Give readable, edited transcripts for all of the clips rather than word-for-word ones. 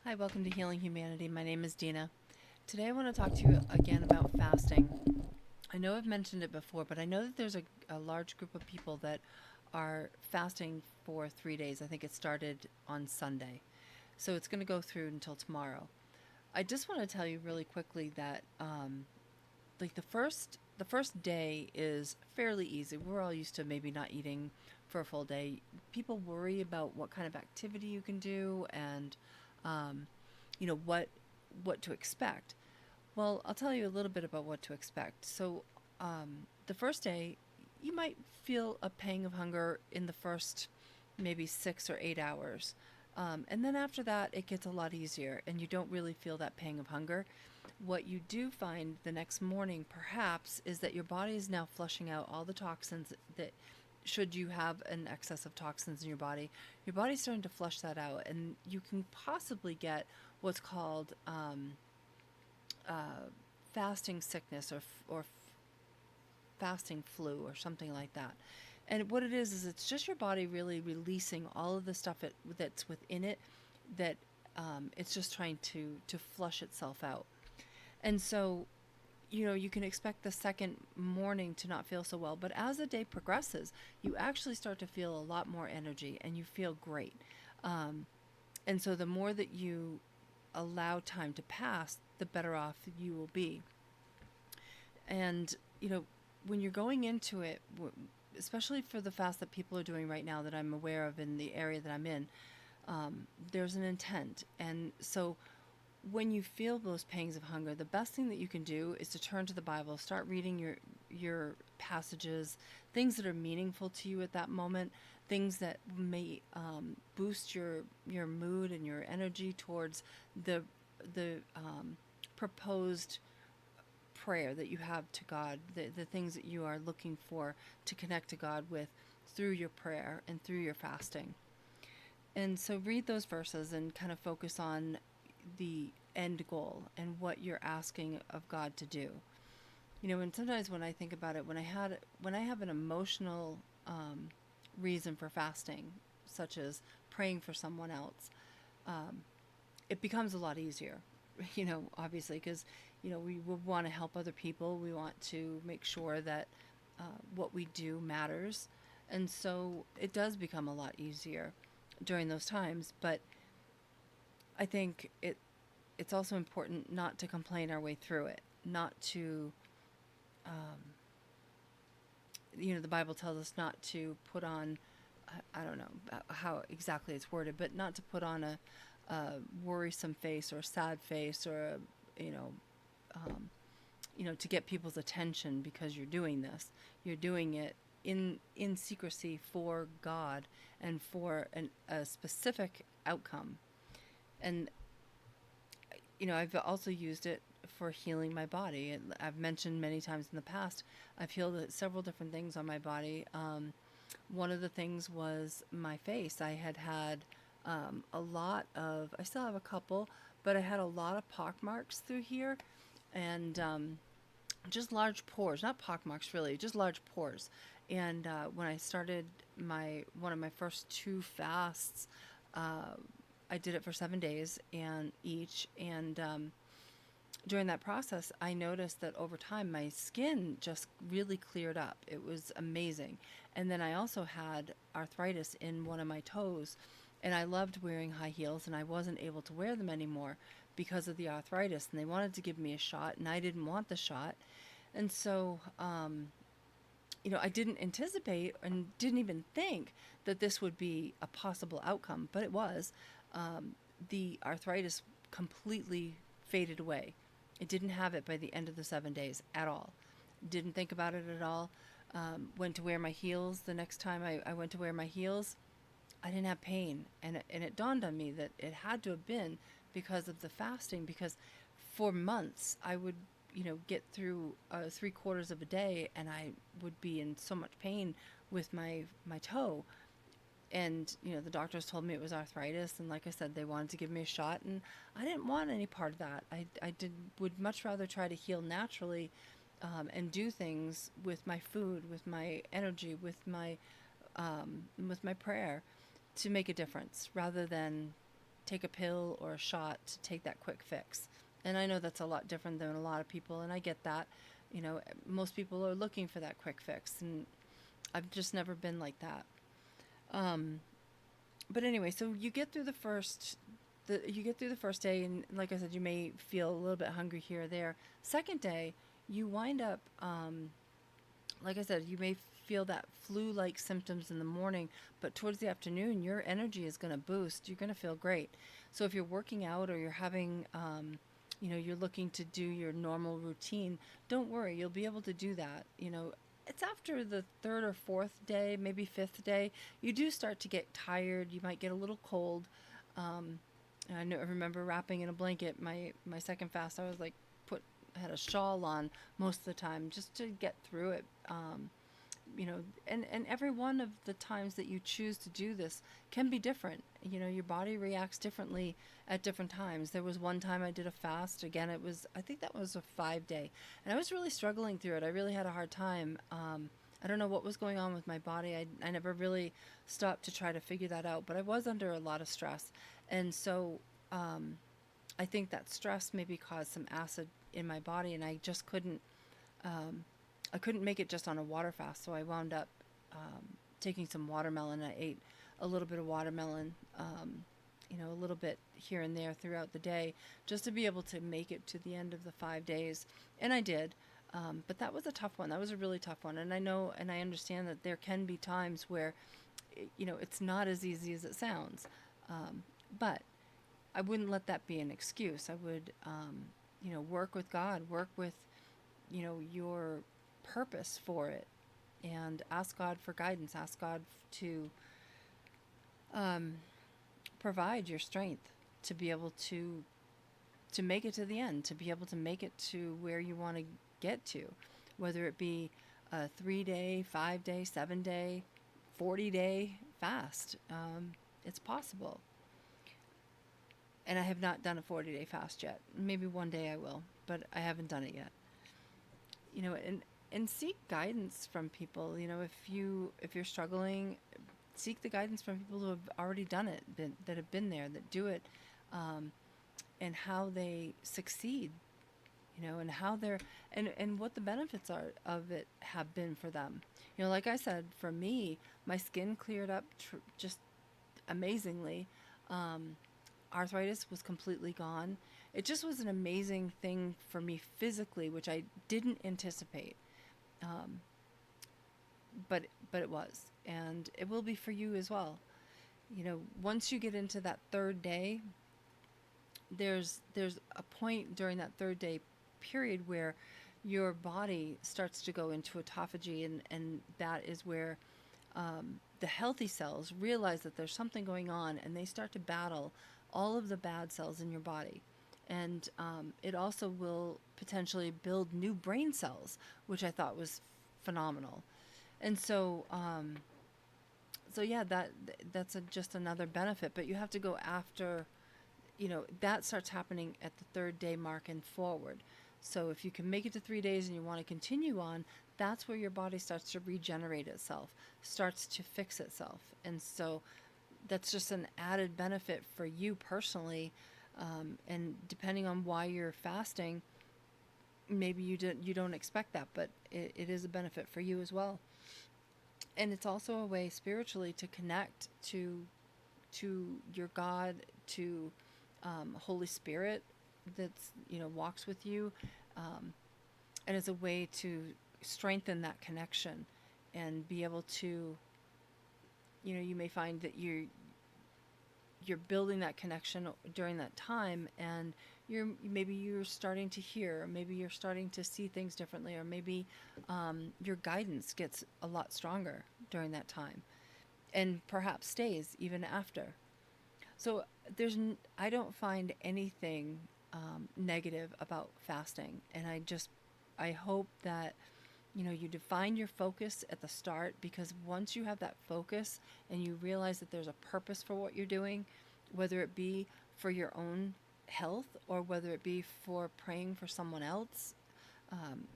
Hi, welcome to Healing Humanity. My name is Dina. Today I want to talk to you again about fasting. I know I've mentioned it before, but I know that there's a large group of people that are fasting for 3 days. I think it started on Sunday. So it's going to go through until tomorrow. I just want to tell you really quickly that the first day is fairly easy. We're all used to maybe not eating for a full day. People worry about what kind of activity you can do and um, what to expect. Well, I'll tell you a little bit about what to expect. So, the first day, you might feel a pang of hunger in the first maybe 6 or 8 hours. And then after that, it gets a lot easier, and you don't really feel that pang of hunger. What you do find the next morning, perhaps, is that your body is now flushing out all the toxins that, should you have an excess of toxins in your body's starting to flush that out, and you can possibly get what's called fasting sickness or fasting flu or something like that. And what it is it's just your body really releasing all of the stuff that's within it that it's just trying to flush itself out. And so, you can expect the second morning to not feel so well, but as the day progresses, you actually start to feel a lot more energy and you feel great. Um, and so, the more that you allow time to pass, the better off you will be. And, when you're going into it, especially for the fast that people are doing right now that I'm aware of in the area that I'm in, there's an intent. And so when you feel those pangs of hunger, the best thing that you can do is to turn to the Bible, start reading your passages, things that are meaningful to you at that moment, things that may boost your mood and your energy towards the proposed prayer that you have to God, the things that you are looking for to connect to God with through your prayer and through your fasting. And so read those verses and kind of focus on the end goal and what you're asking of God to do. And sometimes when I think about it, when I have an emotional reason for fasting, such as praying for someone else, um, it becomes a lot easier. Obviously, because we want to help other people. We want to make sure that what we do matters, and so it does become a lot easier during those times. But I think it's also important not to complain our way through it, not to, the Bible tells us not to put on, I don't know how exactly it's worded, but not to put on a worrisome face or a sad face or you know, um, to get people's attention because you're doing this. You're doing it in secrecy for God and for a specific outcome. And I've also used it for healing my body. And I've mentioned many times in the past, I've healed several different things on my body. One of the things was my face. I had a lot of, I still have a couple, but I had a lot of pock marks through here, and just large pores, not pock marks really, just large pores. And when I started one of my first two fasts, uh, I did it for 7 days and each, and during that process, I noticed that over time my skin just really cleared up. It was amazing. And then I also had arthritis in one of my toes, and I loved wearing high heels, and I wasn't able to wear them anymore because of the arthritis. And they wanted to give me a shot, and I didn't want the shot. And so, I didn't anticipate and didn't even think that this would be a possible outcome, but it was. Um, the arthritis completely faded away. It didn't have it by the end of the 7 days at all. Didn't think about it at all. Went to wear my heels. The next time I went to wear my heels, I didn't have pain. And it dawned on me that it had to have been because of the fasting, because for months I would, get through 3 quarters of a day and I would be in so much pain with my toe. And, the doctors told me it was arthritis. And like I said, they wanted to give me a shot. And I didn't want any part of that. Would much rather try to heal naturally, and do things with my food, with my energy, with my prayer to make a difference rather than take a pill or a shot to take that quick fix. And I know that's a lot different than a lot of people, and I get that. You know, most people are looking for that quick fix, and I've just never been like that. Um, but anyway, so you get through the first day, and like I said, you may feel a little bit hungry here or there. Second day, you wind up, like I said, you may feel that flu-like symptoms in the morning, but towards the afternoon, your energy is going to boost. You're going to feel great. So if you're working out or you're having, you're looking to do your normal routine, don't worry, you'll be able to do that. You know, it's after the third or fourth day, maybe fifth day, you do start to get tired. You might get a little cold. Um, I remember wrapping in a blanket. My second fast, I was like put had a shawl on most of the time just to get through it. And every one of the times that you choose to do this can be different. You know, your body reacts differently at different times. There was one time I did a fast. Again, I think that was a 5 day, and I was really struggling through it. I really had a hard time. I don't know what was going on with my body. I never really stopped to try to figure that out, but I was under a lot of stress. And so I think that stress maybe caused some acid in my body, and um, I couldn't make it just on a water fast. So I wound up taking some watermelon. I ate a little bit of watermelon, a little bit here and there throughout the day, just to be able to make it to the end of the 5 days. And I did. But that was a tough one. That was a really tough one. And I know and I understand that there can be times where, it's not as easy as it sounds. But I wouldn't let that be an excuse. I would, work with God, work with, your purpose for it, and ask God for guidance. Ask God to um, provide your strength to be able to make it to the end, to be able to make it to where you want to get to, whether it be a 3 day, 5 day, 7 day, 40 day fast. It's possible. And I have not done a 40 day fast yet. Maybe one day I will, but I haven't done it yet. And seek guidance from people. If you're struggling, seek the guidance from people who have already done it, that have been there, that do it, um, and how they succeed. And how they're and what the benefits are of it have been for them. Like I said, for me, my skin cleared up just amazingly. Um, Arthritis was completely gone. It just was an amazing thing for me physically, which I didn't anticipate. Um, but it was, and it will be for you as well. Once you get into that third day, there's a point during that third day period where your body starts to go into autophagy, and that is where the healthy cells realize that there's something going on, and they start to battle all of the bad cells in your body. And it also will potentially build new brain cells, which I thought was phenomenal. And so yeah, that's just another benefit. But you have to go after, that starts happening at the third day mark and forward. So if you can make it to 3 days and you want to continue on, that's where your body starts to regenerate itself, starts to fix itself. And so that's just an added benefit for you personally. And depending on why you're fasting, maybe you don't expect that, but it is a benefit for you as well. And it's also a way spiritually to connect to your God, to Holy Spirit that's walks with you, um, and it's a way to strengthen that connection and be able to, you may find that you're building that connection during that time, and you're starting to hear, or maybe you're starting to see things differently, or maybe your guidance gets a lot stronger during that time, and perhaps stays even after. So I don't find anything negative about fasting, and I hope that you define your focus at the start, because once you have that focus and you realize that there's a purpose for what you're doing, whether it be for your own health or whether it be for praying for someone else, um,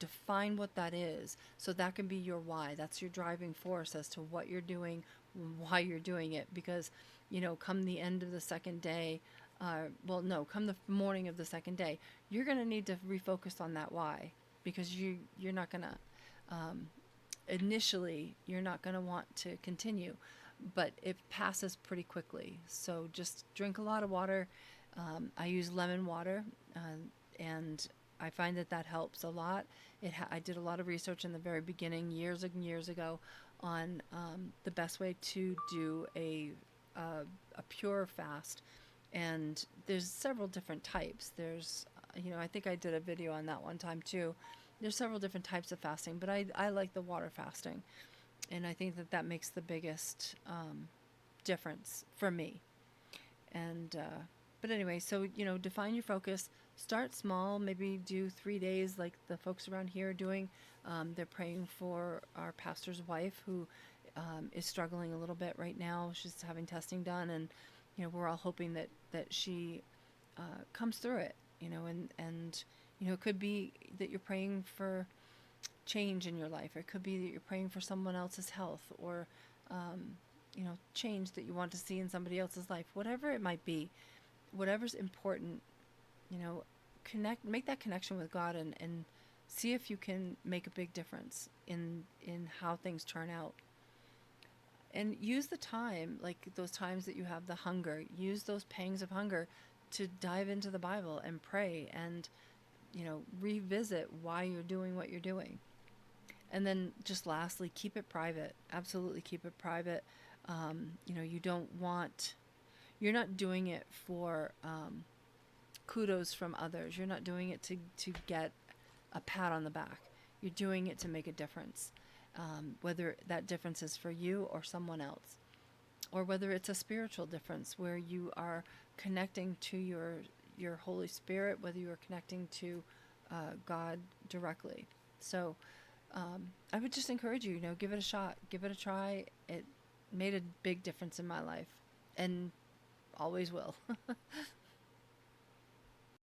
define what that is. So that can be your why. That's your driving force as to what you're doing, why you're doing it. Because come the end of the second day, well, no, come the morning of the second day, you're going to need to refocus on that why, because you're not going to, initially, you're not going to want to continue, but it passes pretty quickly. So just drink a lot of water. I use lemon water, and I find that that helps a lot. I did a lot of research in the very beginning, years and years ago, on the best way to do a pure fast. And there's several different types. There's, I think I did a video on that one time too. There's several different types of fasting, but I like the water fasting. And I think that that makes the biggest difference for me. And, but anyway, so, define your focus. Start small, maybe do 3 days like the folks around here are doing. They're praying for our pastor's wife who is struggling a little bit right now. She's having testing done, and we're all hoping that she comes through it. And it could be that you're praying for change in your life. It could be that you're praying for someone else's health, or change that you want to see in somebody else's life. Whatever it might be, whatever's important, make that connection with God, and see if you can make a big difference in how things turn out. And use the time, like those times that you have the hunger, use those pangs of hunger to dive into the Bible and pray, and revisit why you're doing what you're doing. And then just lastly, keep it private. Absolutely keep it private. You're not doing it for kudos from others. You're not doing it to get a pat on the back. You're doing it to make a difference. Whether that difference is for you or someone else, or whether it's a spiritual difference where you are connecting to your Holy Spirit, whether you are connecting to God directly. So I would just encourage you, give it a shot, give it a try. It made a big difference in my life, and always will.